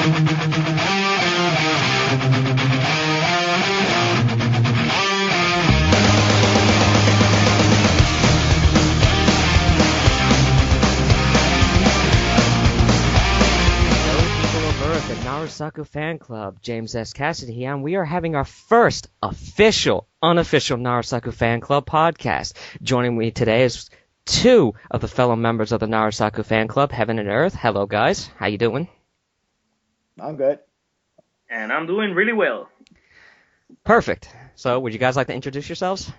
NaruSaku fan club, James S Cassidy here, and we are having our first unofficial NaruSaku fan club podcast. Joining me today is two of the fellow members of the NaruSaku fan club, Heaven and Earth. Hello, guys. How you doing? I'm good. And I'm doing really well. Perfect. So, would you guys like to introduce yourselves?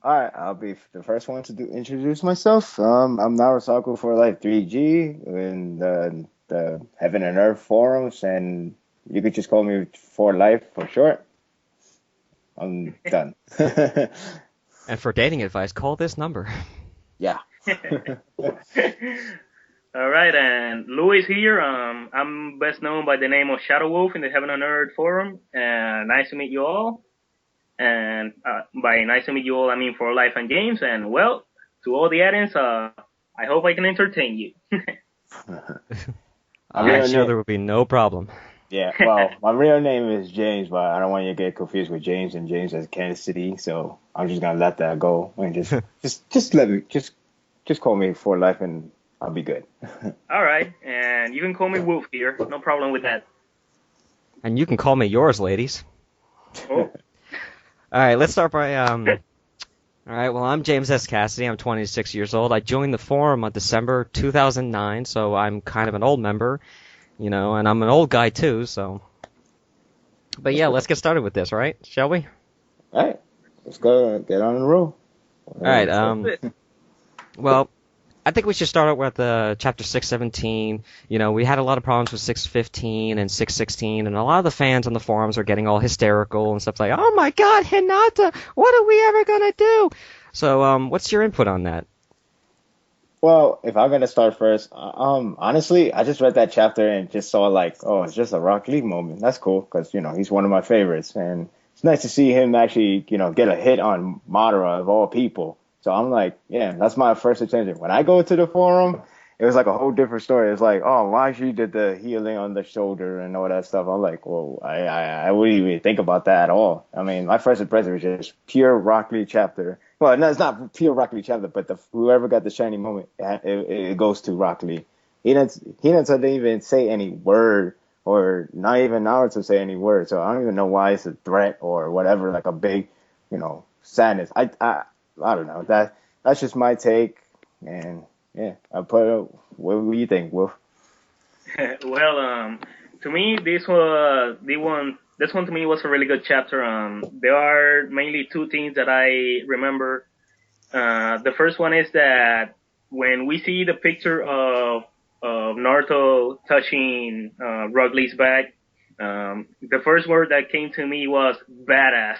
All right, I'll be the first one to introduce myself. I'm NaruSaku for Life 3G in the Heaven and Earth forums, and you could just call me For Life for short. I'm done. And for dating advice, call this number. Yeah. All right, and Louis here. I'm best known by the name of Shadow Wolf in the Heaven and Earth forum. And nice to meet you all. And by nice to meet you all, I mean For Life and James. And well, to all the audience, I hope I can entertain you. I'm sure there will be no problem. Yeah, well, my real name is James, but I don't want you to get confused with James and James S Cassidy, so I'm just gonna let that go and just call me For Life and I'll be good. All right, and you can call me Wolf here, no problem with that. And you can call me yours, ladies. Oh. All right, let's start by All right, well, I'm James S. Cassidy. I'm 26 years old. I joined the forum on December 2009, so I'm kind of an old member, and I'm an old guy too, so. But yeah, let's get started with this, right? Shall we? All right, let's go get on the roll. All right, well, I think we should start out with chapter 617. We had a lot of problems with 615 and 616, and a lot of the fans on the forums are getting all hysterical and stuff like, oh my god, Hinata, what are we ever going to do? So, what's your input on that? Well, if I'm going to start first, honestly, I just read that chapter and just saw it's just a Rock Lee moment. That's cool, because, he's one of my favorites, and it's nice to see him actually, get a hit on Madara of all people. So I'm like, yeah, that's my first attention. When I go to the forum, it was like a whole different story. It's like, oh, why she did the healing on the shoulder and all that stuff. I'm like, well, I wouldn't even think about that at all. I mean, my first impression was just pure Rock Lee chapter. Well, no, it's not pure Rock Lee chapter, but whoever got the shiny moment, it goes to Rock Lee. He didn't even say any word, or not even Naruto say any word. So I don't even know why it's a threat or whatever, like a big, sadness. I don't know. That's just my take, and yeah, what do you think, Wolf? Well, to me, this one to me was a really good chapter. There are mainly two things that I remember. The first one is that when we see the picture of Naruto touching Rock Lee's back, the first word that came to me was badass.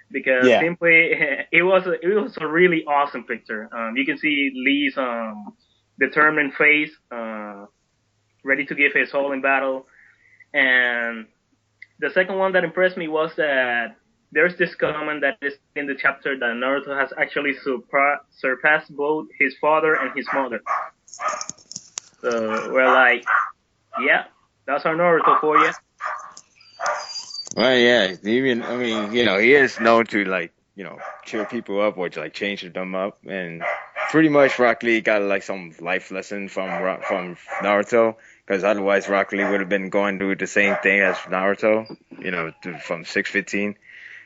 Because simply, it was a really awesome picture. You can see Lee's determined face, ready to give his all in battle. And the second one that impressed me was that there's this comment that is in the chapter that Naruto has actually surpassed both his father and his mother. So we're like, yeah, that's our Naruto for you. Well, yeah, he is known to cheer people up or to change them up, and pretty much Rock Lee got some life lesson from Naruto, because otherwise Rock Lee would have been going through the same thing as Naruto, from 615.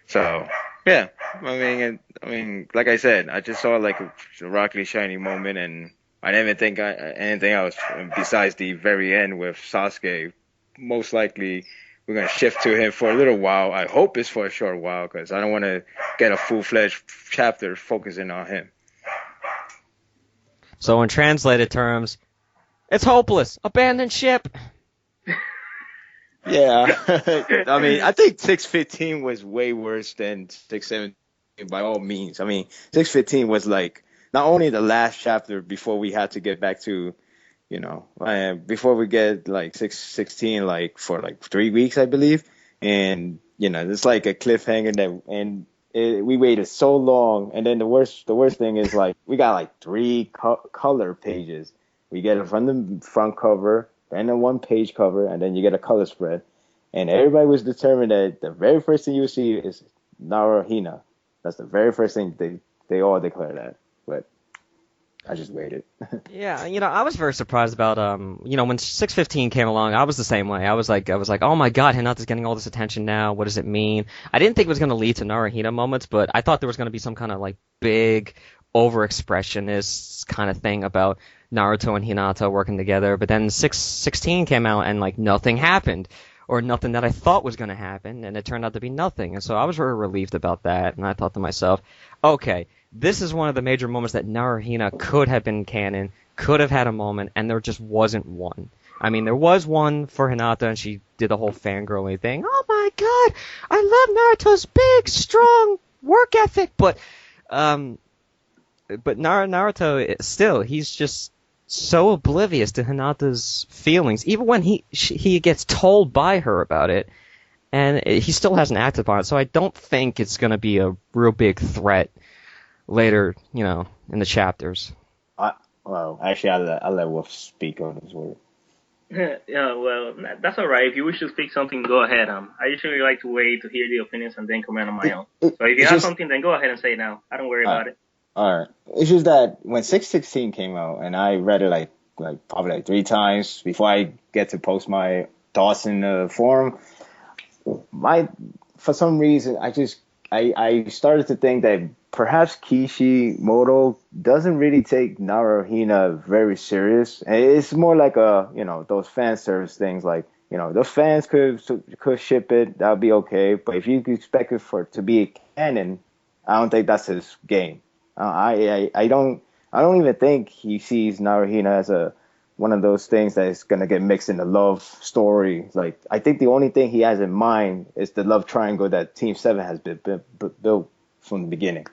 So yeah, I mean, like I said, I just saw a Rock Lee shiny moment, and I didn't even think anything else besides the very end with Sasuke. Most likely, we're going to shift to him for a little while. I hope it's for a short while, because I don't want to get a full-fledged chapter focusing on him. So in translated terms, it's hopeless. Abandon ship. Yeah. I mean, I think 615 was way worse than 617 by all means. I mean, 615 was not only the last chapter before we had to get back to before we get 616 for 3 weeks, I believe, and it's like a cliffhanger we waited so long, and then the worst thing is we got 3 color pages. We get it from the front cover, then a one-page cover, and then you get a color spread. And everybody was determined that the very first thing you see is Naruhina. That's the very first thing they all declare that. But I just waited. Yeah, I was very surprised about when 615 came along, I was the same way. I was like, oh my God, Hinata's getting all this attention now. What does it mean? I didn't think it was going to lead to Naruhina moments, but I thought there was going to be some kind of like big overexpressionist kind of thing about Naruto and Hinata working together. But then 616 came out and like nothing happened, or nothing that I thought was going to happen, and it turned out to be nothing. And so I was very relieved about that, and I thought to myself, okay, this is one of the major moments that Naruhina could have been canon, could have had a moment, and there just wasn't one. I mean, there was one for Hinata, and she did the whole fangirling thing. Oh my God, I love Naruto's big, strong work ethic, but Naruto still, he's just so oblivious to Hinata's feelings, even when he gets told by her about it, and he still hasn't acted on it. So I don't think it's going to be a real big threat later, in the chapters. Actually, I'll let Wolf speak on his word. Yeah, well, that's all right. If you wish to speak something, go ahead. I usually like to wait to hear the opinions and then comment on my own. So if you have something, then go ahead and say it now. I don't worry about it. All right. It's just that when 616 came out, and I read it like probably like 3 times before I get to post my thoughts in the forum, for some reason I started to think that perhaps Kishimoto doesn't really take Naruhina very serious. It's more like those fan service things, like, the fans could ship it, that would be okay. But if you expect it to be canon, I don't think that's his game. I don't even think he sees Naruhina as one of those things that is gonna get mixed in the love story. Like, I think the only thing he has in mind is the love triangle that Team 7 has been built from the beginning.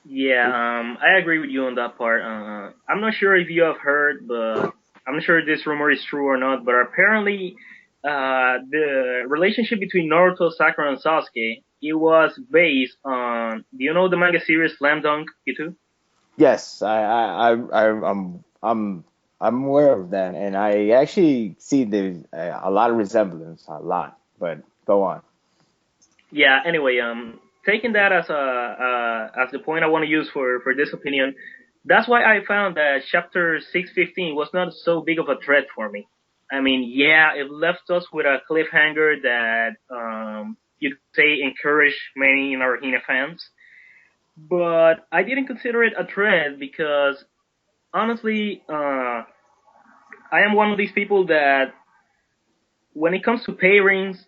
Yeah, I agree with you on that part. I'm not sure if you have heard, but I'm not sure if this rumor is true or not, but apparently the relationship between Naruto, Sakura, and Sasuke, it was based on, do you know the manga series Slam Dunk, Pitu? Yes, I'm aware of that, and I actually see a lot of resemblance, a lot. But go on. Yeah. Anyway, taking that as the point I want to use for this opinion, that's why I found that chapter 615 was not so big of a threat for me. I mean, yeah, it left us with a cliffhanger that you could say encouraged many Naruhina fans, but I didn't consider it a threat because honestly, I am one of these people that when it comes to pairings,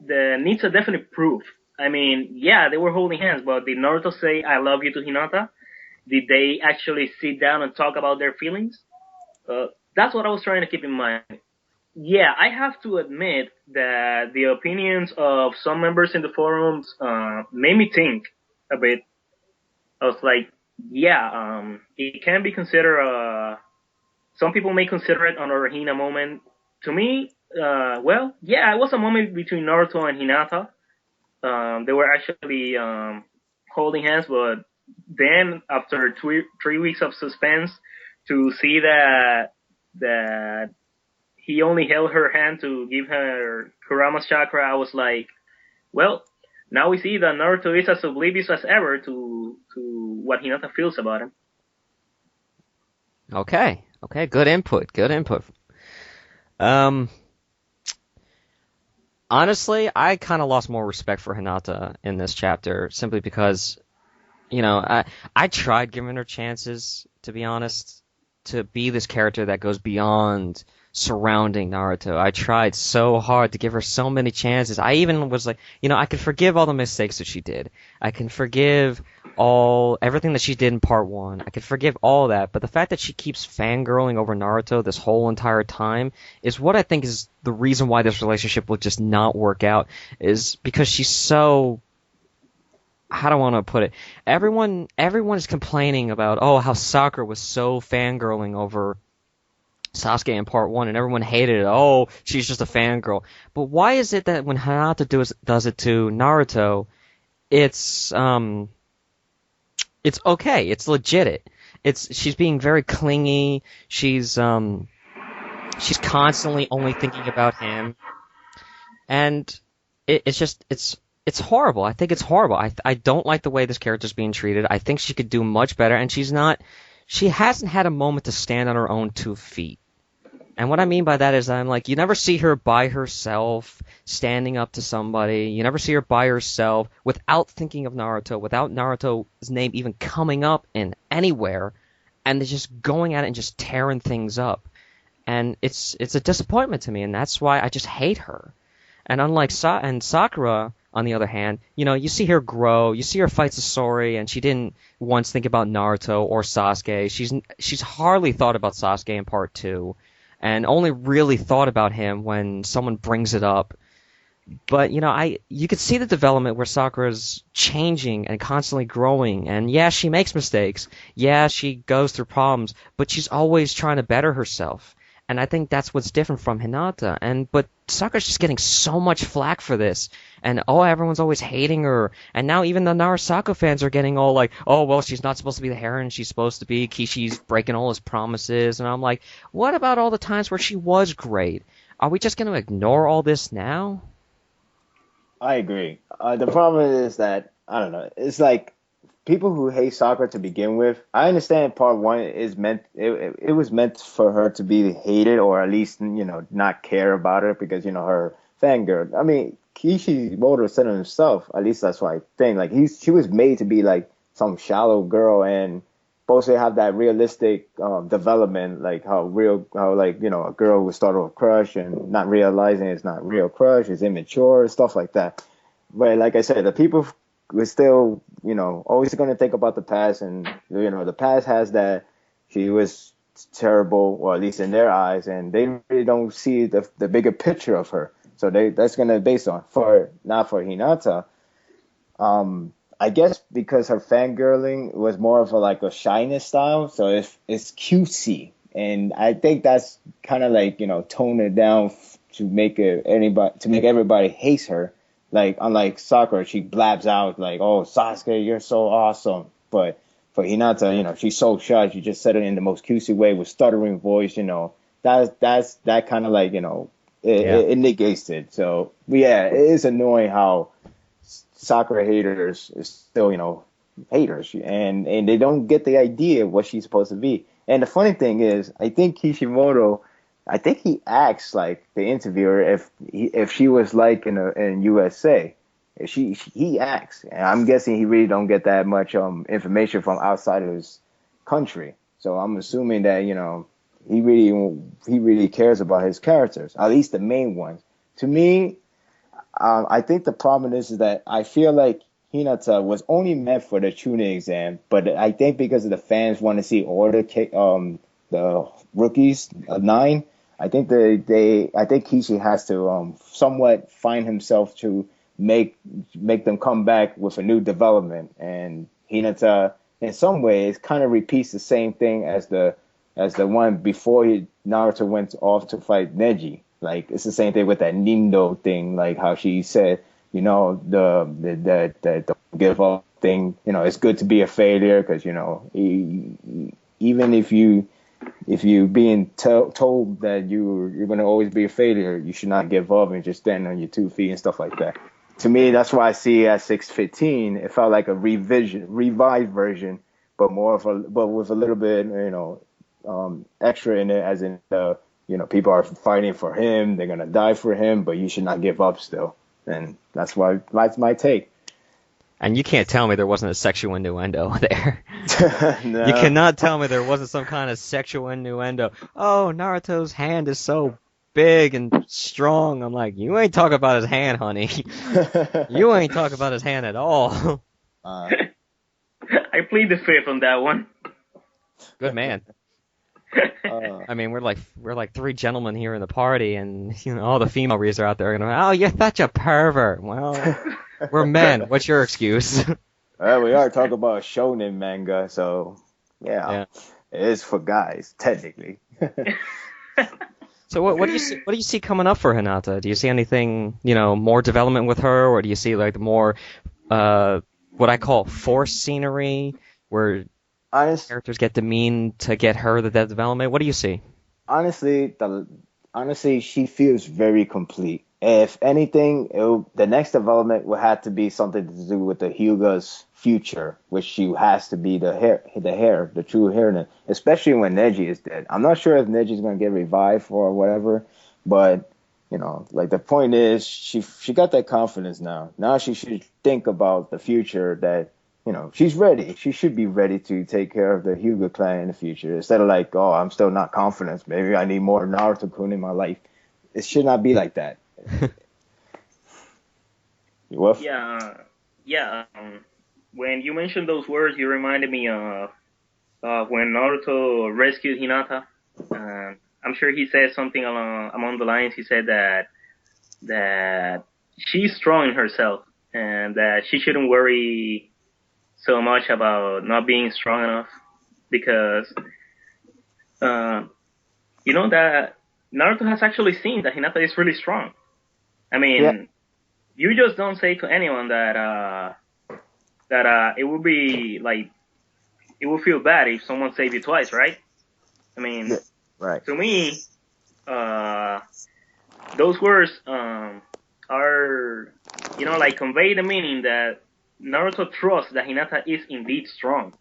the needs a definite proof. I mean, yeah, they were holding hands, but did Naruto say "I love you" to Hinata? Did they actually sit down and talk about their feelings? That's what I was trying to keep in mind. Yeah, I have to admit that the opinions of some members in the forums made me think a bit. I was like, yeah, it can be considered. Some people may consider it an Naruhina moment. To me, well, yeah, it was a moment between Naruto and Hinata. They were actually holding hands, but then after 3 weeks of suspense, to see that he only held her hand to give her Kurama's chakra, I was like, well, now we see that Naruto is as oblivious as ever to what Hinata feels about him. Okay, good input. Honestly, I kind of lost more respect for Hinata in this chapter simply because, I tried giving her chances, to be honest, to be this character that goes beyond surrounding Naruto. I tried so hard to give her so many chances. I even was like, I can forgive all the mistakes that she did. I can forgive everything that she did in part 1. I can forgive all that, but the fact that she keeps fangirling over Naruto this whole entire time is what I think is the reason why this relationship will just not work out, is because she's so, how do I want to put it? Everyone is complaining about, how Sakura was so fangirling over Sasuke in part 1, and everyone hated it. Oh, she's just a fangirl. But why is it that when Hinata does it to Naruto, it's okay, it's legit. She's being very clingy. She's she's constantly only thinking about him, and it's horrible. I think it's horrible. I don't like the way this character's being treated. I think she could do much better, and she hasn't had a moment to stand on her own 2 feet. And what I mean by that is I'm like, you never see her by herself, standing up to somebody. You never see her by herself without thinking of Naruto, without Naruto's name even coming up in anywhere, and they're just going at it and just tearing things up. And it's a disappointment to me, and that's why I just hate her. And unlike Sakura, on the other hand, you see her grow, you see her fight Sasori, and she didn't once think about Naruto or Sasuke. She's hardly thought about Sasuke in part 2. And only really thought about him when someone brings it up. But you could see the development where Sakura's changing and constantly growing. And yeah, she makes mistakes. Yeah, she goes through problems, but she's always trying to better herself. And I think that's what's different from Hinata. But Sakura's just getting so much flack for this. And everyone's always hating her. And now even the NaruSaku fans are getting all like, oh, well, she's not supposed to be the heroine she's supposed to be. Kishi's breaking all his promises. And I'm like, what about all the times where she was great? Are we just going to ignore all this now? I agree. The problem is that, I don't know, it's like people who hate Sakura to begin with. I understand part 1 is it was meant for her to be hated, or at least, not care about her because, her fangirl. I mean, Kishimoto said it himself, at least that's what I think. Like, she was made to be like some shallow girl and supposed to have that realistic development, like how a girl would start with a crush and not realizing it's not real crush, it's immature, stuff like that. But like I said, the people were still, always going to think about the past, and the past has that she was terrible, or at least in their eyes, and they really don't see the bigger picture of her. So that's going to be based on not for Hinata. I guess because her fangirling was more of a shyness style, so it's cutesy, and I think that's kind of like tone it down to make everybody hate her. Like, unlike Sakura, she blabs out like, "Oh, Sasuke, you're so awesome," but for Hinata, she's so shy. She just said it in the most cutesy way with stuttering voice. That kind of like it negates it. So yeah, it is annoying how Sakura haters is still, haters, and they don't get the idea of what she's supposed to be. And the funny thing is, I think Kishimoto, he asked like the interviewer if she was like in USA. If he asked, and I'm guessing he really don't get that much information from outside of his country. So I'm assuming that he really cares about his characters, at least the main ones. To me, I think the problem is that I feel like Hinata was only meant for the Chunin exam, but I think because of the fans want to see all the rookies 9, I think I think Kishi has to somewhat find himself to make them come back with a new development, and Hinata in some ways kind of repeats the same thing as the one before Naruto went off to fight Neji. Like, it's the same thing with that Nindo thing, like how she said, the don't give up thing, it's good to be a failure because, even if you being told that you're going to always be a failure, you should not give up and just stand on your 2 feet and stuff like that. To me, that's why I see at 615, it felt like a revived version, but with a little bit, extra in it, as in people are fighting for him, they're gonna die for him, but you should not give up still. And that's my take. And you can't tell me there wasn't a sexual innuendo there. No. You cannot tell me there wasn't some kind of sexual innuendo. Oh, Naruto's hand is so big and strong. I'm like, you ain't talking about his hand, honey. You ain't talking about his hand at all. I plead the fifth on that one. Good man. I mean, we're like 3 gentlemen here in the party, and all the female readers are out there going, "Oh, you're such a pervert." Well, we're men. What's your excuse? Well, we are talking about shonen manga, so yeah. It is for guys technically. So what do you see? What do you see coming up for Hinata? Do you see anything, more development with her, or do you see like more what I call forced scenery, where characters get demeaned to get her the development? What do you see? Honestly, the honestly, she feels very complete. If anything, the next development would have to be something to do with the Hyuga's future, which she has to be the true hair, especially when Neji is dead. I'm not sure if Neji's gonna get revived or whatever, but like the point is, she got that confidence now. Now she should think about the future that she's ready. She should be ready to take care of the Hyuga clan in the future instead of like, oh, I'm still not confident. Maybe I need more Naruto-kun in my life. It should not be like that. What? Yeah. When you mentioned those words, you reminded me of when Naruto rescued Hinata. I'm sure he said something among the lines. He said that she's strong in herself and that she shouldn't worry so much about not being strong enough because that Naruto has actually seen that Hinata is really strong. I mean, Yeah. you just don't say to anyone that it would be like it would feel bad if someone saved you twice, right? I mean, Yeah. Right. to me, those words are like convey the meaning that Naruto trusts that Hinata is indeed strong.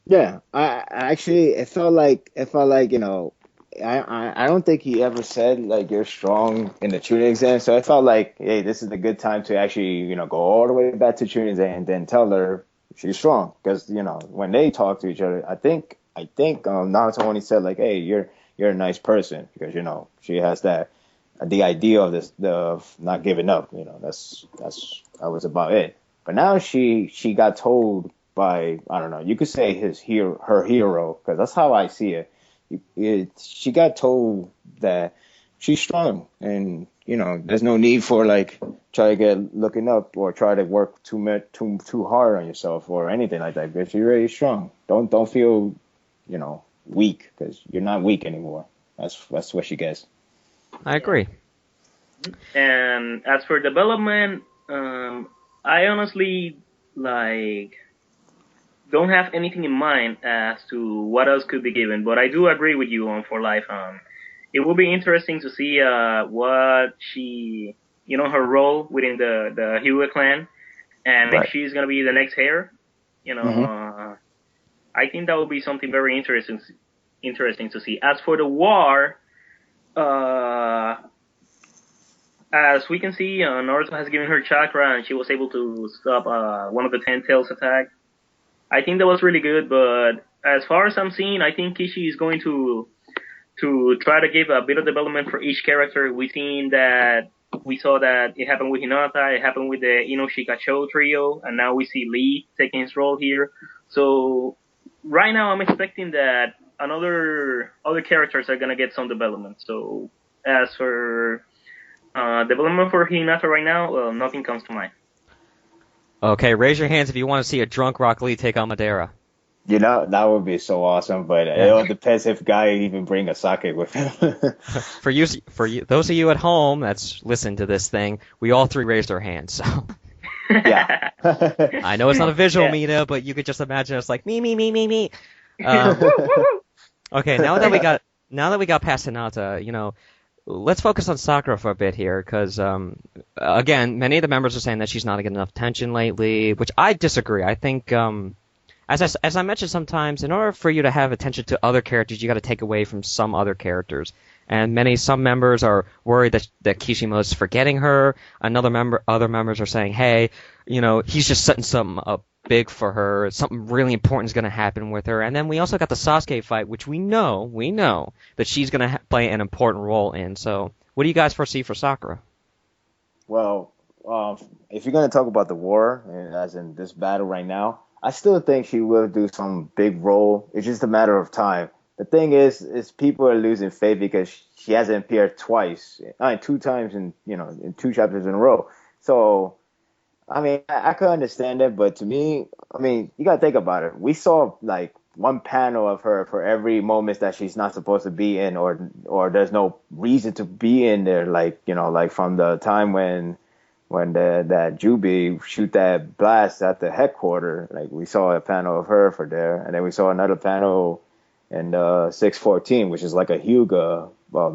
Yeah, I actually it felt like I don't think he ever said like you're strong in the tuning exam, so I felt like hey, this is a good time to actually go all the way back to tuning exam and then tell her she's strong because when they talk to each other, I think Naruto only said like hey, you're a nice person because she has the idea of this the not giving up, that was about it. But now she got told by I don't know. You could say her hero, because that's how I see it. She got told that she's strong, and there's no need for like try to get looking up or try to work too hard on yourself or anything like that. Because you're really strong. Don't feel weak because you're not weak anymore. That's what she gets. I agree. And as for development, I honestly don't have anything in mind as to what else could be given, but I do agree with you on For Life. It will be interesting to see what her role within the Hyuga clan, and Right. if she's gonna be the next heir. Mm-hmm. I think that will be something very interesting to see. As for the war, as we can see, Naruto has given her chakra, and she was able to stop one of the Ten Tails attack. I think that was really good, but as far as I'm seeing, I think Kishi is going to try to give a bit of development for each character. We saw that it happened with Hinata, it happened with the Inoshika-Cho trio, and now we see Lee taking his role here. So right now I'm expecting that other characters are gonna get some development. So as for development for Hinata right now, well, nothing comes to mind. Okay, raise your hands if you want to see a drunk Rock Lee take on Madara. That would be so awesome, but it Yeah. all depends if Guy even bring a sake with him. For you, those of you at home that's listening to this thing, we all three raised our hands. So Yeah. I know it's not a visual Yeah. media, but you could just imagine us like me. Okay, now that we got past Hinata, let's focus on Sakura for a bit here, because again, many of the members are saying that she's not getting enough attention lately, which I disagree. I think, as I mentioned sometimes, in order for you to have attention to other characters, you got to take away from some other characters. And some members are worried that Kishimoto's forgetting her. Other members are saying, hey, he's just setting something up big for her. Something really important is going to happen with her. And then we also got the Sasuke fight, which we know that she's going to play an important role in. So, what do you guys foresee for Sakura? Well, if you're going to talk about the war, as in this battle right now, I still think she will do some big role. It's just a matter of time. The thing is people are losing faith because she hasn't appeared twice, two times in 2 chapters in a row. So, I mean, I could understand it, but to me, I mean, you gotta think about it. We saw like one panel of her for every moment that she's not supposed to be in, or there's no reason to be in there. Like like from the time when that Jubi shoot that blast at the headquarters, like we saw a panel of her for there, and then we saw another panel in 614, which is like a Hyuga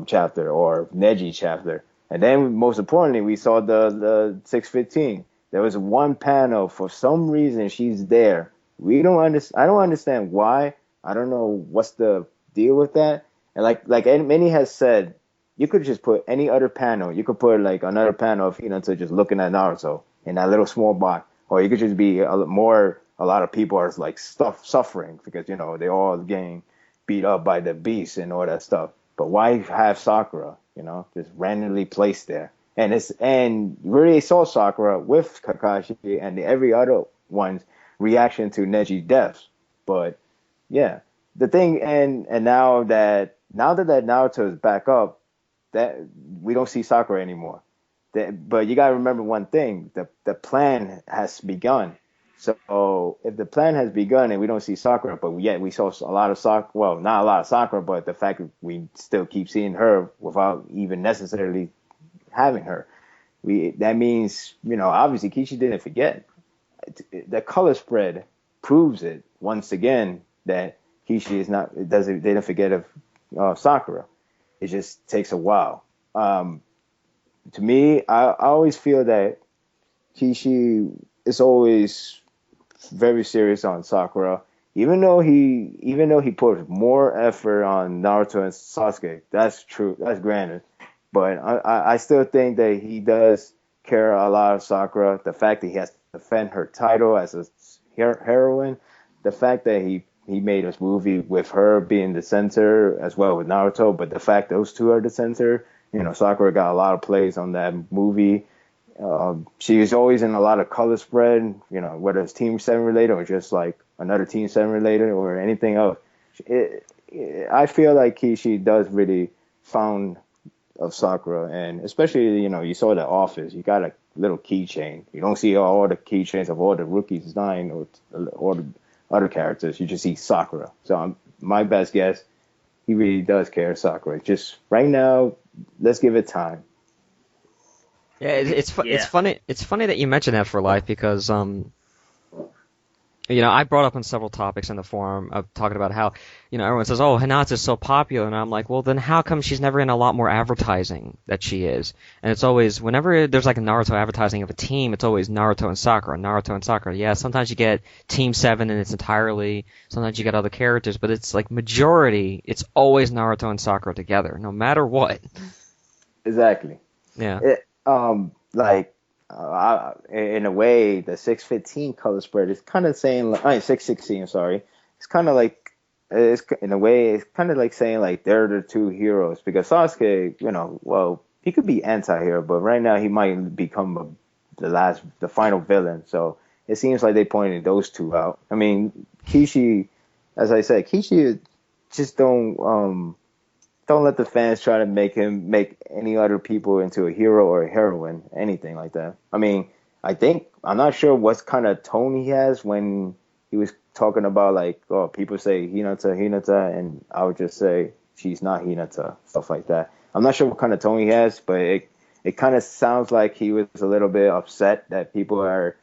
chapter or Neji chapter. And then most importantly, we saw the 615. There was one panel, for some reason she's there. I don't understand why. I don't know what's the deal with that. And like many has said, you could just put any other panel. You could put like another panel of Hinata just looking at Naruto in that little small box, or you could just be a lot of people are like suffering because they all getting beat up by the beast and all that stuff. But why have Sakura, just randomly placed there? And you really saw Sakura with Kakashi and every other one's reaction to Neji's death. But yeah, the thing and now that Naruto is back up, that we don't see Sakura anymore. But you gotta remember one thing: the plan has begun. So if the plan has begun and we don't see Sakura, but yet we saw a lot of Sakura, well, not a lot of Sakura, but the fact that we still keep seeing her without even necessarily having her, that means obviously Kishi didn't forget. The color spread proves it once again that Kishi didn't forget of Sakura. It just takes a while. To me, I always feel that Kishi is always very serious on Sakura, even though he puts more effort on Naruto and Sasuke. That's true. That's granted. But I still think that he does care a lot of Sakura. The fact that he has to defend her title as a heroine, the fact that he made this movie with her being the center as well with Naruto, but the fact those two are the center, Sakura got a lot of plays on that movie. She was always in a lot of color spread, whether it's Team 7 related or just like another Team 7 related or anything else. I feel like Kishi does really fond of Sakura, and especially, you saw the office. You got a little keychain. You don't see all the keychains of all the rookies dying or all the other characters. You just see Sakura. So my best guess, he really does care Sakura. Just right now, let's give it time. Yeah, it's funny. It's funny that you mentioned that for life because I brought up on several topics in the forum of talking about how everyone says, "Oh, Hinata's so popular," and I'm like, "Well, then how come she's never in a lot more advertising that she is?" And it's always whenever there's like a Naruto advertising of a team, it's always Naruto and Sakura, Naruto and Sakura. Yeah, sometimes you get Team 7 and it's entirely. Sometimes you get other characters, but it's like majority. It's always Naruto and Sakura together, no matter what. Exactly. Yeah. In a way, the 615 color spread is kind of saying, 616, sorry. It's kind of like, in a way, it's kind of like saying like they're the two heroes because Sasuke, well, he could be anti-hero, but right now he might become the final villain. So it seems like they pointed those two out. I mean, Kishi, as I said, Kishi just don't let the fans try to make any other people into a hero or a heroine, anything like that. I mean, I'm not sure what kind of tone he has when he was talking about like, oh, people say Hinata, and I would just say she's not Hinata, stuff like that. I'm not sure what kind of tone he has, but it kind of sounds like he was a little bit upset that people are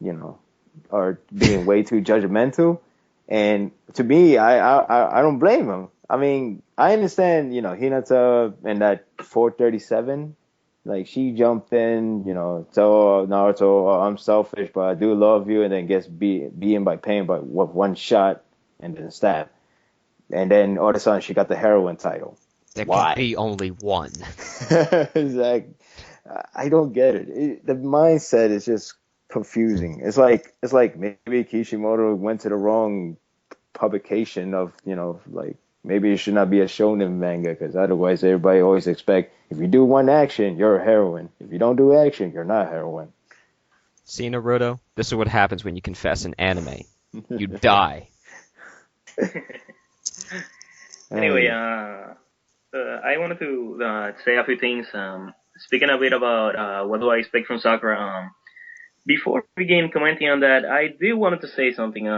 being way too judgmental. And to me, I don't blame him. I mean, I understand, Hinata in that 437, like she jumped in, tell Naruto, oh, I'm selfish, but I do love you, and then gets beaten by pain by one shot and then stabbed. And then all of a sudden she got the heroine title. There can be only one. Exactly. I don't get it. The mindset is just confusing. It's like maybe Kishimoto went to the wrong publication of, like, maybe it should not be a shonen manga because otherwise everybody always expect if you do one action, you're a heroine. If you don't do action, you're not a heroine. See, Naruto, this is what happens when you confess in anime. You die. Anyway, I wanted to say a few things. Speaking a bit about what do I expect from Sakura. Before we begin commenting on that, I do wanted to say something.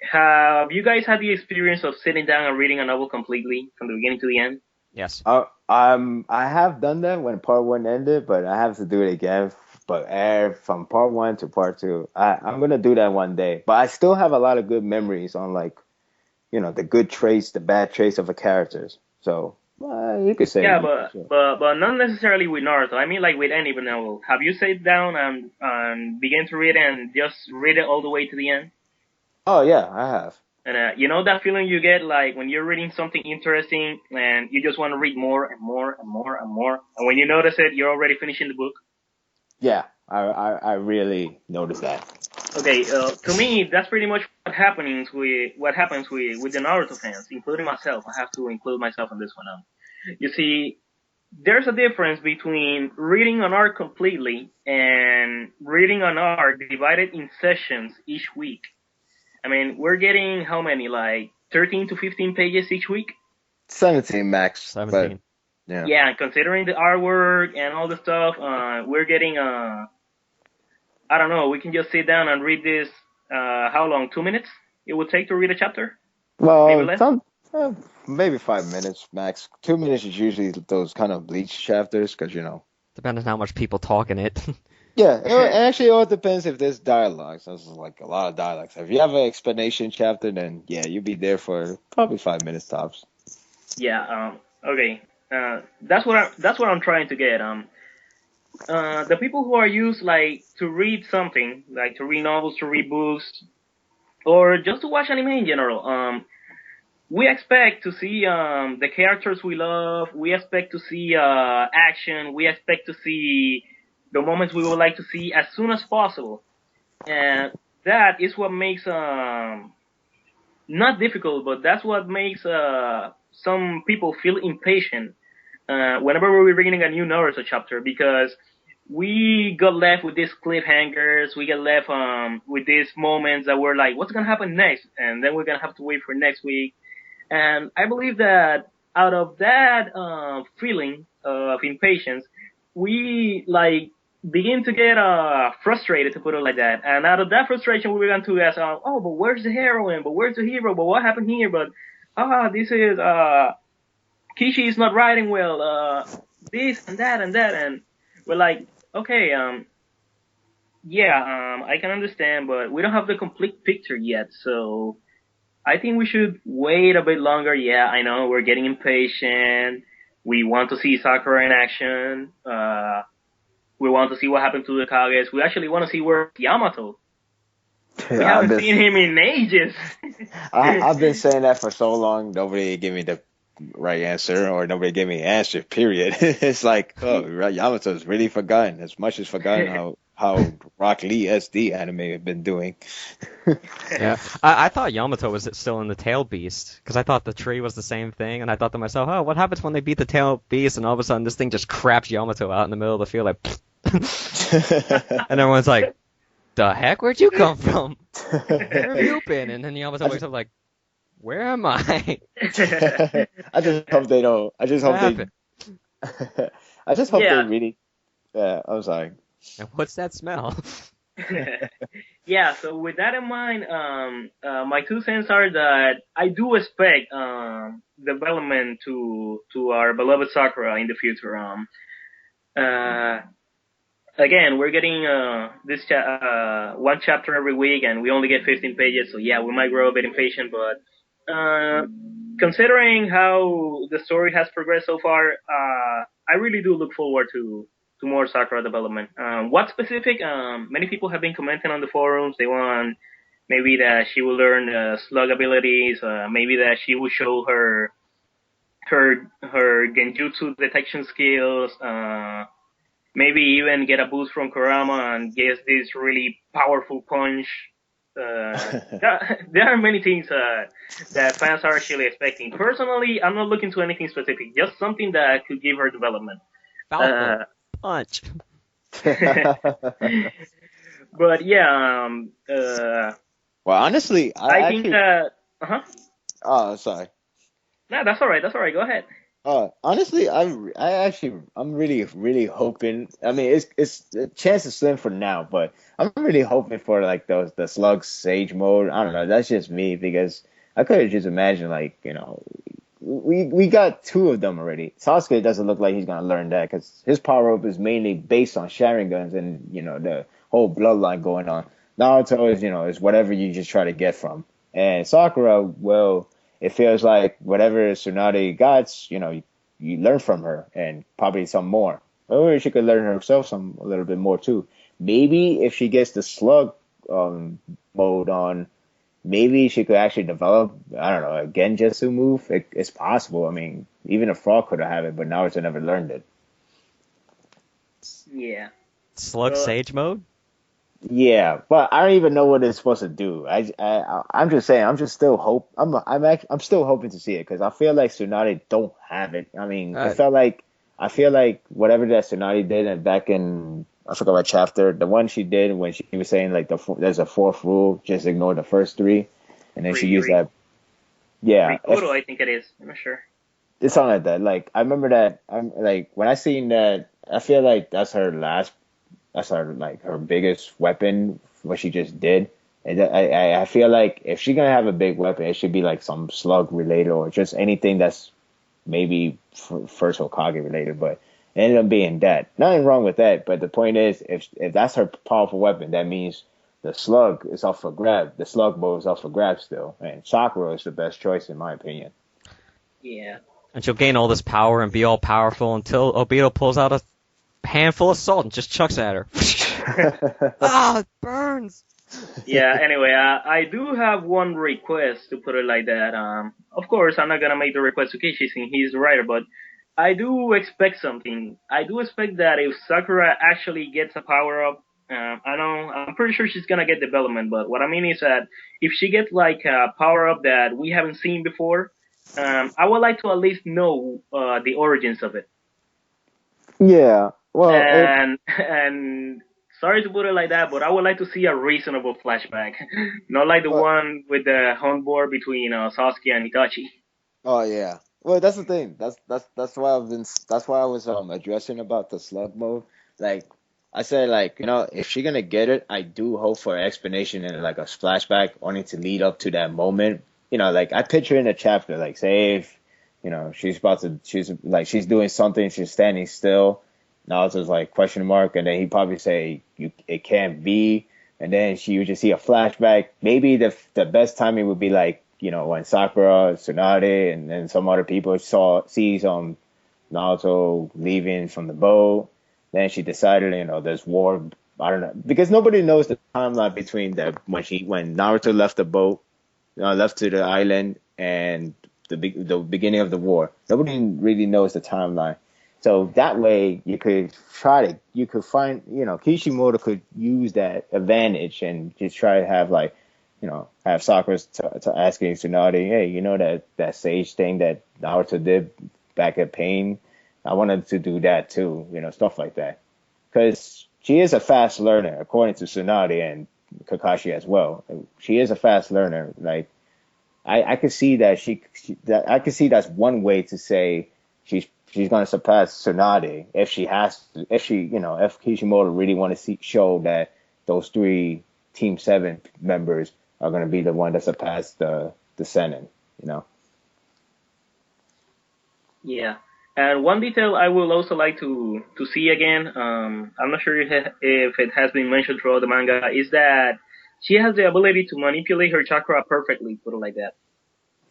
Have you guys had the experience of sitting down and reading a novel completely from the beginning to the end? Yes. I have done that when part 1 ended, but I have to do it again. But from part 1 to part 2, I'm gonna do that one day. But I still have a lot of good memories on like, the good traits, the bad traits of the characters. So You could say. Yeah, Sure. but not necessarily with Naruto. I mean, like with any novel. Have you sat down and began to read it and just read it all the way to the end? Oh yeah, I have. And you know that feeling you get like when you're reading something interesting and you just want to read more and more and more and more, and when you notice it, you're already finishing the book. Yeah, I really noticed that. Okay, to me, that's pretty much what happens with the Naruto fans, including myself. I have to include myself in this one. You see, there's a difference between reading an arc completely and reading an arc divided in sessions each week. I mean, we're getting how many, like 13 to 15 pages each week? 17 max, but 17. yeah. Yeah, considering the artwork and all the stuff, we're getting, I don't know, we can just sit down and read this, how long? 2 minutes? It would take to read a chapter? Maybe Well, less? maybe 5 minutes max. 2 minutes is usually those kind of bleach chapters, because Depends on how much people talk in it. Yeah, actually, it all depends if there's dialogue. So it's like a lot of dialogue. So if you have an explanation chapter, then yeah, you'll be there for probably 5 minutes tops. Yeah, okay. That's what I'm trying to get. The people who are used like to read something, like to read novels, to read books, or just to watch anime in general. We expect to see the characters we love. We expect to see action. We expect to see the moments we would like to see as soon as possible, and that is what makes not difficult, but that's what makes some people feel impatient whenever we're reading a new Naruto chapter, because we got left with these cliffhangers. We get left with these moments that we're like, what's gonna happen next? And then we're gonna have to wait for next week. And I believe that out of that feeling of impatience, we like begin to get frustrated, to put it like that. And out of that frustration, we began to ask, oh, but where's the heroine? But where's the hero? But what happened here? But this is Kishi is not writing well. This and that and that, and we're like, okay, yeah, I can understand, but we don't have the complete picture yet, so I think we should wait a bit longer. Yeah, I know we're getting impatient. We want to see Sakura in action. We want to see what happened to the Kages. We actually want to see where Yamato. We Yeah, haven't seen him in ages. I've been saying that for so long. Nobody gave me the right answer, or nobody gave me an answer. Period. It's like, oh, right, Yamato's really forgotten as much as forgotten how Rock Lee SD anime have been doing. Yeah, I thought Yamato was still in the Tail Beast because I thought the tree was the same thing, and I thought to myself, oh, what happens when they beat the Tail Beast, and all of a sudden this thing just craps Yamato out in the middle of the field, like, and everyone's like, the heck, where'd you come from? Where have you been? And then Yamato wakes up like, where am I? I just hope they don't. I just hope they. I just hope they really. I'm sorry. And what's that smell? Yeah, so with that in mind, my 2 cents are that I do expect development to our beloved Sakura in the future. Again, we're getting this one chapter every week, and we only get 15 pages, so yeah, we might grow a bit impatient, but considering how the story has progressed so far, I really do look forward to more Sakura development. What specific? Many people have been commenting on the forums. They want maybe that she will learn slug abilities, maybe that she will show her genjutsu detection skills, maybe even get a boost from Kurama and get this really powerful punch. There are many things that fans are actually expecting. Personally, I'm not looking to anything specific, just something that could give her development. Falco punch. But yeah, well, honestly, I think that. Oh, sorry. No, that's all right. That's all right. Go ahead. Honestly, I'm really hoping. I mean, it's a chance is slim for now, but I'm really hoping for like the slug sage mode. I don't know. That's just me, because I could just imagine, like, we got two of them already. Sasuke doesn't look like he's gonna learn that, because his power up is mainly based on Sharingans and the whole bloodline going on. Naruto is whatever you just try to get from, and Sakura, well, it feels like whatever Tsunade got, you learn from her and probably some more. Or she could learn herself a little bit more too. Maybe if she gets the slug mode on, maybe she could actually develop, I don't know, a genjutsu move. It's possible. I mean, even a frog could have it, but Naruto never learned it. Yeah. Slug Sage mode? Yeah, but I don't even know what it's supposed to do. I'm just saying. I'm still hoping to see it because I feel like Tsunade don't have it. I mean, I feel like whatever that Tsunade did and back in I forgot what chapter, the one she did when she was saying like there's a fourth rule, just ignore the first three, and then she used that. Yeah, Rikudo, I think it is. I'm not sure. It's something like that. Like I remember that. I'm like when I seen that, I feel like that's her biggest weapon, what she just did. And I feel like if she's gonna have a big weapon, it should be like some slug related or just anything that's maybe first Hokage related. But it ended up being that. Nothing wrong with that. But the point is, if that's her powerful weapon, that means the slug is up for grab. The slug bow is up for grab still, and Sakura is the best choice in my opinion. Yeah. And she'll gain all this power and be all powerful until Obito pulls out a handful of salt and just chucks at her. Ah, it burns. Yeah, anyway, I do have one request, to put it like that. Of course, I'm not gonna make the request to Kishi since he's the writer, but I do expect something. I do expect that if Sakura actually gets a power-up, I'm pretty sure she's gonna get development, but what I mean is that if she gets like a power-up that we haven't seen before, I would like to at least know the origins of it. Yeah, well, And sorry to put it like that, but I would like to see a reasonable flashback, not like the one with the hunt between Sasuke and Itachi. oh yeah. Well, that's the thing. That's why that's why I was addressing about the slug mode. Like I said, like if she's gonna get it, I do hope for an explanation and like a flashback only to lead up to that moment. Like I picture in a chapter, like say if she's doing something, she's standing still. Naruto's like question mark, and then he probably say it can't be, and then she would just see a flashback. Maybe the best timing would be like when Sakura, Tsunade, and then some other people sees Naruto leaving from the boat. Then she decided there's war. I don't know because nobody knows the timeline between when Naruto left the boat, left to the island, and the beginning of the war. Nobody really knows the timeline. So that way you could find, Kishimoto could use that advantage and just try to have have Sakura to asking Tsunade, hey, that sage thing that Naruto did back at Pain, I wanted to do that too, stuff like that. Because she is a fast learner, according to Tsunade and Kakashi as well. She is a fast learner. Like, I could see that I could see that's one way to say she's going to surpass Tsunade if if Kishimoto really want to show that those three Team 7 members are going to be the one that surpass the Sennin, Yeah. And one detail I would also like to see again, I'm not sure if it has been mentioned throughout the manga, is that she has the ability to manipulate her chakra perfectly, put it like that.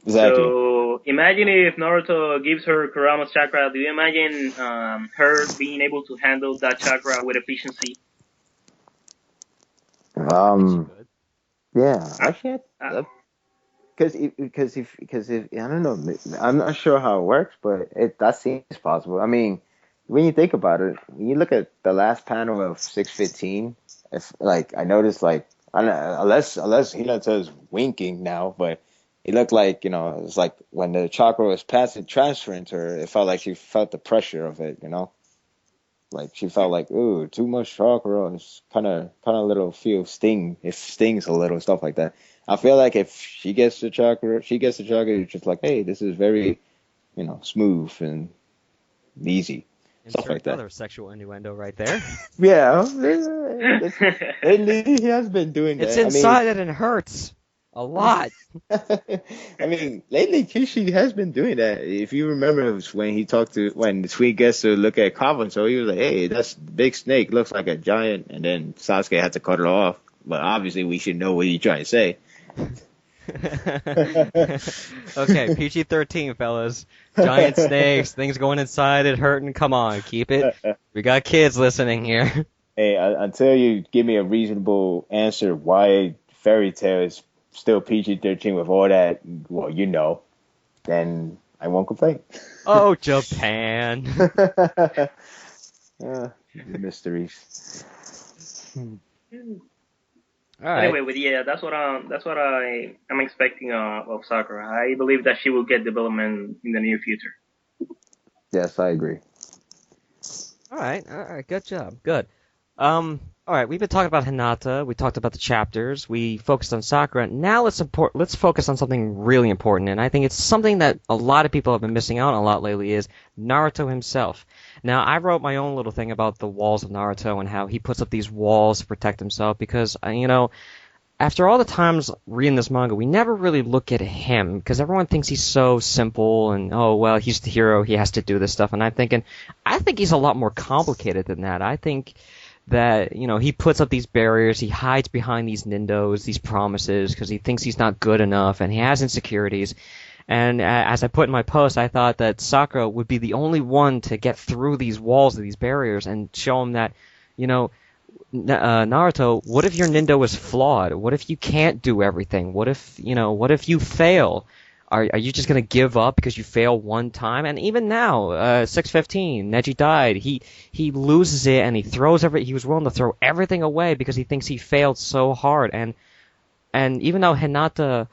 Exactly. So imagine if Naruto gives her Kurama's chakra. Do you imagine her being able to handle that chakra with efficiency? Yeah, I can't. Because if I don't know, I'm not sure how it works, but that seems possible. I mean, when you think about it, when you look at the last panel of 615, if I noticed I don't know, unless Hinata is winking now, but it looked like it's like when the chakra was transferring to her, it felt like she felt the pressure of it, like she felt like, ooh, too much chakra. It's kind of little it stings a little, stuff like that. I feel like if she gets the chakra, it's just like, hey, this is very, smooth and easy. Insert Stuff like that. Another sexual innuendo right there. Yeah, lately he has been doing that. It's inside and it hurts a lot. I mean, lately Kishi has been doing that. If you remember when the Sweet gets to look at Kavan, so he was like, hey, that's big snake, looks like a giant, and then Sasuke had to cut it off. But obviously we should know what he's trying to say. Okay, PG-13, fellas. Giant snakes, things going inside it, hurting. Come on, keep it. We got kids listening here. Hey, until you give me a reasonable answer why Fairy Tail is still PG-13 with all that, well, then I won't complain. Oh, Japan. Mysteries. All right. Anyway, but yeah, that's what I am expecting of Sakura. I believe that she will get development in the near future. Yes, I agree. All right. All right. Good job. Good. All right. We've been talking about Hinata. We talked about the chapters. We focused on Sakura. Now let's focus on something really important, and I think it's something that a lot of people have been missing out on a lot lately is Naruto himself. Now, I wrote my own little thing about the walls of Naruto and how he puts up these walls to protect himself because, after all the times reading this manga, we never really look at him because everyone thinks he's so simple and, oh, well, he's the hero, he has to do this stuff. And I'm thinking, I think he's a lot more complicated than that. I think that, he puts up these barriers, he hides behind these nindos, these promises, because he thinks he's not good enough and he has insecurities. And as I put in my post, I thought that Sakura would be the only one to get through these walls of these barriers and show him that, Naruto, what if your Nindo is flawed? What if you can't do everything? What if you fail? Are you just gonna give up because you fail one time? And even now, 615, Neji died. He loses it and he was willing to throw everything away because he thinks he failed so hard. And even though Hinata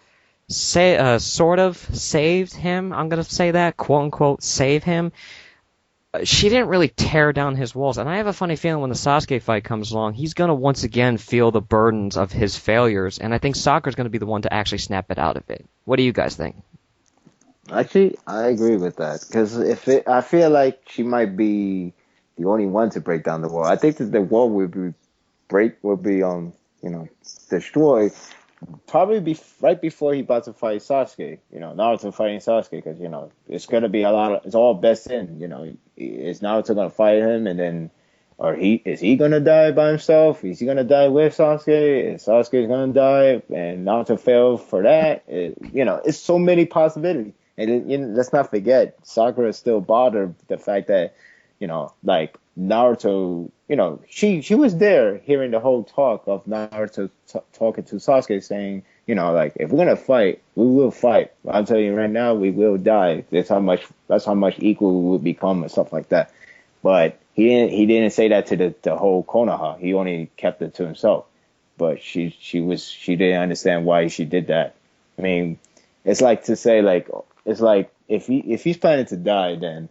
sort of saved him, I'm gonna say that, quote unquote, save him, she didn't really tear down his walls. And I have a funny feeling when the Sasuke fight comes along, he's going to once again feel the burdens of his failures. And I think Sakura's going to be the one to actually snap it out of it. What do you guys think? Actually, I agree with that because I feel like she might be the only one to break down the wall. I think that the wall will be destroyed probably be right before he about to fight Sasuke. Naruto fighting Sasuke because it's gonna be it's all best in. Is Naruto gonna fight him and then, or is he gonna die by himself? Is he gonna die with Sasuke? Is Sasuke gonna die and Naruto fail for that? It's so many possibilities. And let's not forget, Sakura is still bothered with the fact that, like Naruto, she was there hearing the whole talk of Naruto talking to Sasuke saying, like, if we're gonna fight, we will fight. I'm telling you right now, we will die. That's how much equal we will become and stuff like that. But he didn't say that to the whole Konoha. He only kept it to himself. But she didn't understand why she did that. I mean, it's like to say it's like if he's planning to die, then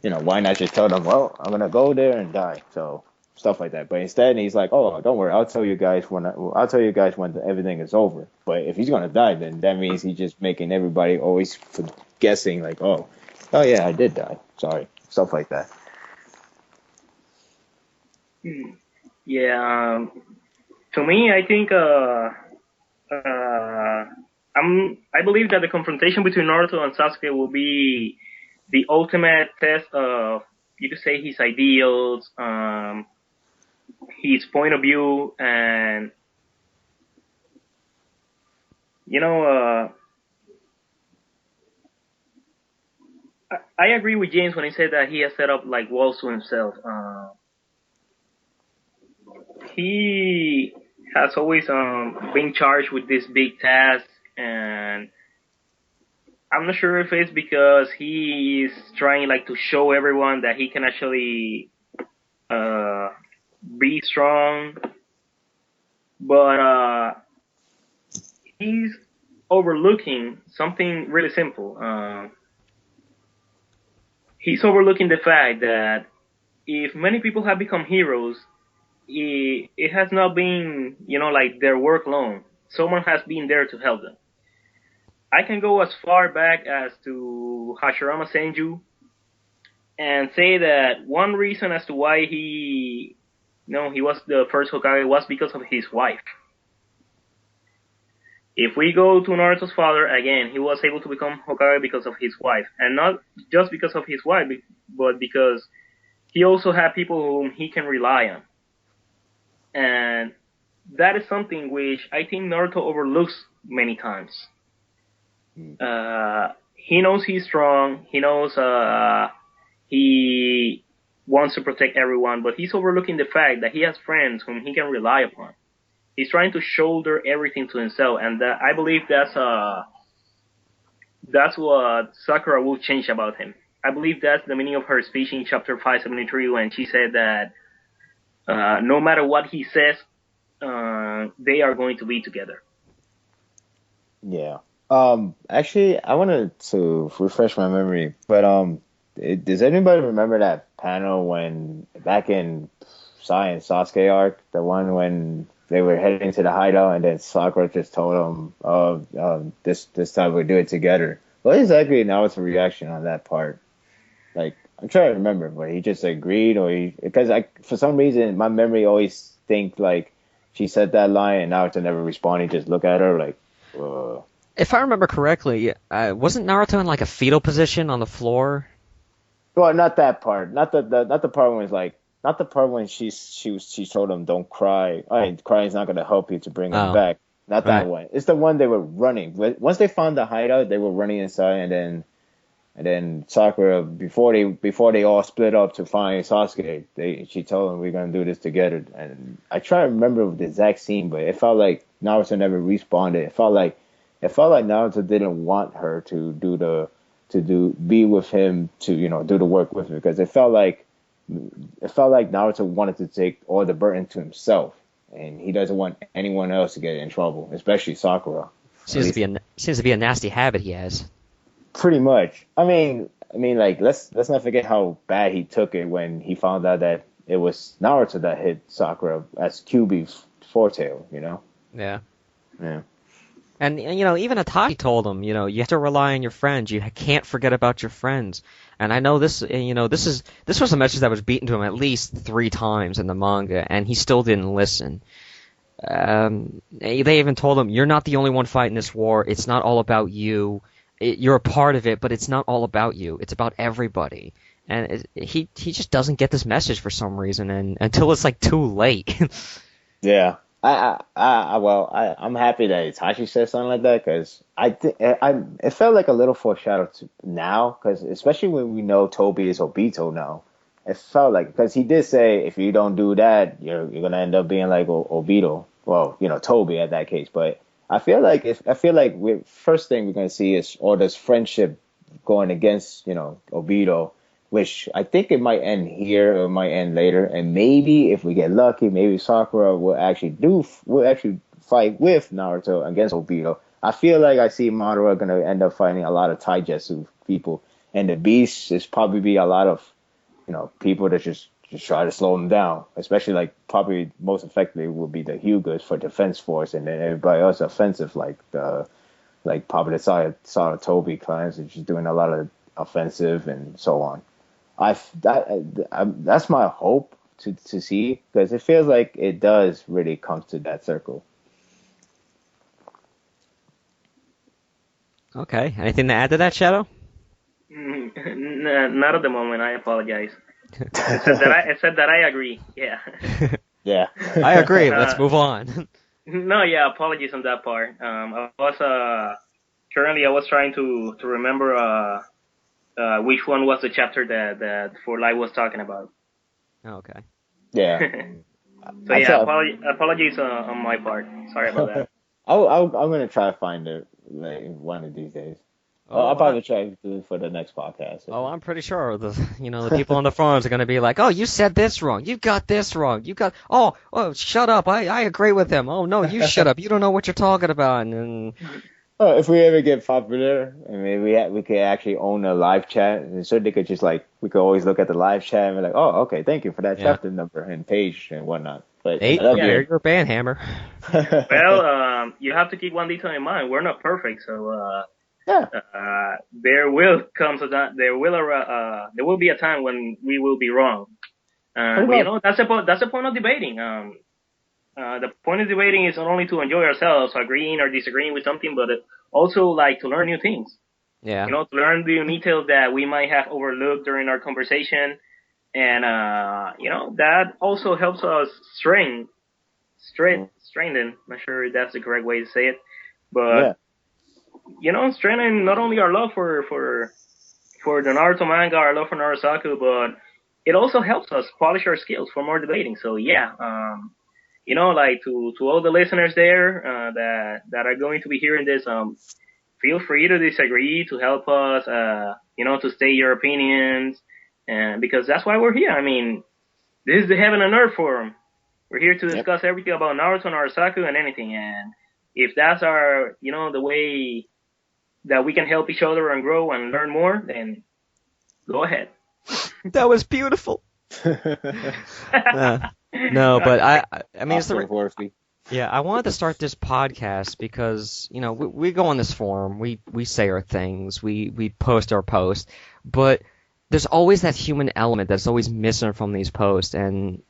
why not just tell them, well, I'm gonna go there and die. So stuff like that. But instead, he's like, oh, don't worry, I'll tell you guys when everything is over. But if he's gonna die, then that means he's just making everybody always guessing, like, oh yeah, I did die. Sorry, stuff like that. Yeah. To me, I think I believe that the confrontation between Naruto and Sasuke will be the ultimate test of, you could say, his ideals, his point of view, and I agree with James when he said that he has set up like walls to himself. He has always been charged with this big task, and I'm not sure if it's because he is trying like to show everyone that he can actually be strong, but he's overlooking something really simple. He's overlooking the fact that if many people have become heroes, it has not been, like their work alone. Someone has been there to help them. I can go as far back as to Hashirama Senju and say that one reason as to why he was the first Hokage was because of his wife. If we go to Naruto's father, again, he was able to become Hokage because of his wife. And not just because of his wife, but because he also had people whom he can rely on. And that is something which I think Naruto overlooks many times. He knows he's strong. He knows he wants to protect everyone, but he's overlooking the fact that he has friends whom he can rely upon. He's trying to shoulder everything to himself, and I believe that's what Sakura will change about him. I believe that's the meaning of her speech in chapter 573 when she said that no matter what he says, they are going to be together. Yeah. Actually, I wanted to refresh my memory, but does anybody remember that panel when back in Sai and Sasuke arc, the one when they were heading to the hideout and then Sakura just told them, this time we'll do it together. What exactly Naruto's reaction on that part? Like, I'm trying to remember, but he just agreed, because for some reason my memory always think like she said that line and Naruto never responded. He just look at her like. If I remember correctly, wasn't Naruto in like a fetal position on the floor? Well, not that part. Not the part when it's like. Not the part when she told him don't cry. Crying is not going to help you to bring him back. Not that one. It's the one they were running. Once they found the hideout, they were running inside, and then Sakura before they all split up to find Sasuke, she told him we're gonna do this together. And I try to remember the exact scene, but it felt like Naruto never responded. It felt like Naruto didn't want her to be with him to do the work with him, because it felt like Naruto wanted to take all the burden to himself, and he doesn't want anyone else to get in trouble, especially Sakura. Seems to be a nasty habit he has. Pretty much. I mean, like let's not forget how bad he took it when he found out that it was Naruto that hit Sakura as Kyuubi's foretail. Yeah. Yeah. And even Itachi told him, you have to rely on your friends. You can't forget about your friends. And I know this was a message that was beaten to him at least 3 times in the manga, and he still didn't listen. They even told him, you're not the only one fighting this war. It's not all about you. You're a part of it, but it's not all about you. It's about everybody. And he just doesn't get this message for some reason, and until it's like too late. Yeah. I'm happy that Itachi said something like that, because it felt like a little foreshadowed to now, because especially when we know Toby is Obito now, it felt like, because he did say if you don't do that, you're gonna end up being like Obito. Well, Toby at that case, but I feel like first thing we're gonna see is all this friendship going against Obito, which I think it might end here or it might end later, and maybe if we get lucky, maybe Sakura will actually fight with Naruto against Obito. I feel like I see Madara gonna end up fighting a lot of Taijutsu people, and the Beast is probably be a lot of people that just try to slow them down. Especially like probably most effectively will be the Hyugas for defense force, and then everybody else offensive like probably the Sarutobi clans are just doing a lot of offensive and so on. That's my hope to see, because it feels like it does really come to that circle. Okay. Anything to add to that, Shadow? Not at the moment. I apologize. I said that I agree. Yeah. Yeah. I agree. Let's move on. No, yeah. Apologies on that part. I was trying to remember which one was the chapter that For Life was talking about. Okay. Yeah. So yeah, apologies on my part. Sorry about that. I'm gonna try to find it like one of these days. I'll probably try to do it for the next podcast. Oh, I'm pretty sure the people on the forums are going to be like, oh, you said this wrong. You got this wrong. Oh, shut up. I agree with him. Oh, no, you shut up. You don't know what you're talking about. And if we ever get popular, I mean, we could actually own a live chat, and so they could just we could always look at the live chat and be like, oh, okay, thank you for that chapter number and page and whatnot. But you're a band hammer. Well, you have to keep one detail in mind. We're not perfect, so yeah. There will be a time when we will be wrong. That's the point of debating. The point of debating is not only to enjoy ourselves, agreeing or disagreeing with something, but also to learn new things. Yeah. To learn the details that we might have overlooked during our conversation, and that also helps us strengthen. Not sure if that's the correct way to say it, but. Yeah. strengthening not only our love for the Naruto manga, our love for NaruSaku, but it also helps us polish our skills for more debating. So yeah, like to all the listeners there that are going to be hearing this, feel free to disagree, to help us, to state your opinions, and because that's why we're here. I mean, this is the Heaven and Earth Forum. We're here to discuss everything about Naruto, Narusaku, and anything. And if that's our, the way that we can help each other and grow and learn more, then go ahead. That was beautiful. No, but I mean, it's the. Yeah, I wanted to start this podcast because, we go on this forum, we say our things, we post our posts, but there's always that human element that's always missing from these posts, and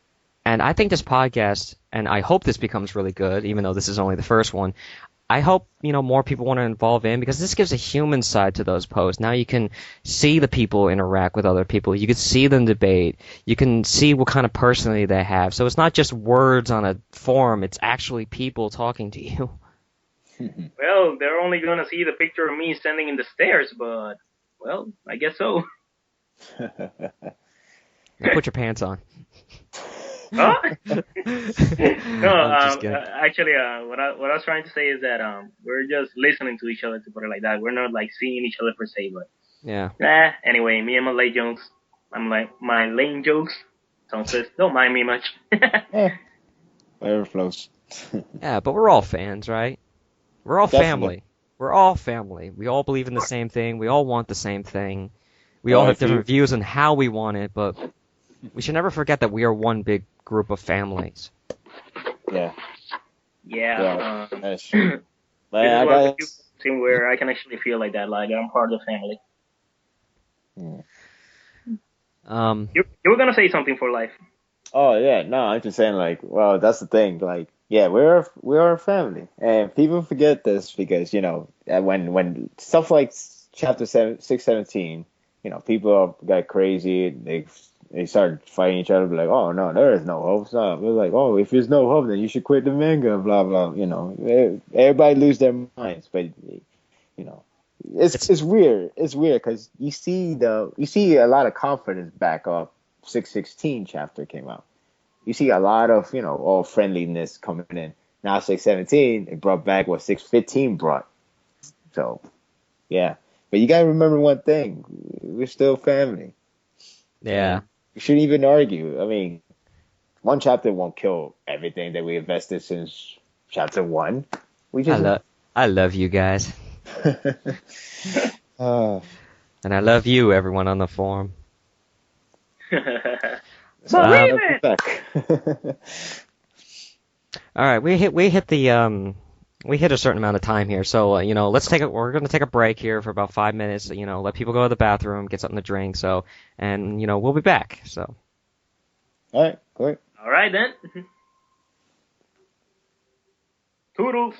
I think this podcast, and I hope this becomes really good, even though this is only the first one. I hope, more people want to involve in, because this gives a human side to those posts. Now you can see the people interact with other people. You can see them debate. You can see what kind of personality they have. So it's not just words on a forum. It's actually people talking to you. Well, they're only going to see the picture of me standing in the stairs, but, well, I guess so. Now put your pants on. Huh? No, actually, what I was trying to say is that we're just listening to each other, to put it like that. We're not like seeing each other per se, but yeah. Anyway, me and my late jokes. I'm like my lame jokes. Someone says, don't mind me much. Whatever flows. Yeah, but we're all fans, right? We're all Definitely. family. We're all family. We all believe in the same thing. We all want the same thing. We all have different views on how we want it, but we should never forget that we are one big group of families. Yeah. Yeah. That's true. This is one of the few where I can actually feel like that, like I'm part of the family. You were gonna say something for life. Oh yeah, no, I'm just saying like, well, that's the thing. Like, yeah, we're a family, and people forget this because when stuff like chapter 617, people got crazy. They started fighting each other, like, oh no, there is no hope. So we're like, oh, if there's no hope, then you should quit the manga. Blah blah. Everybody lose their minds, but it's weird. It's weird because you see a lot of confidence back up. 616 chapter came out. You see a lot of all friendliness coming in. Now 617 it brought back what 615 brought. So yeah, but you gotta remember one thing: we're still family. Yeah. You shouldn't even argue. I mean, one chapter won't kill everything that we invested since chapter 1. I love you guys. And I love you, everyone on the forum. Believe it! All right, we hit a certain amount of time here, so we're going to take a break here for about 5 minutes. Let people go to the bathroom, get something to drink. So, and we'll be back. So, all right, great. All right then. Toodles.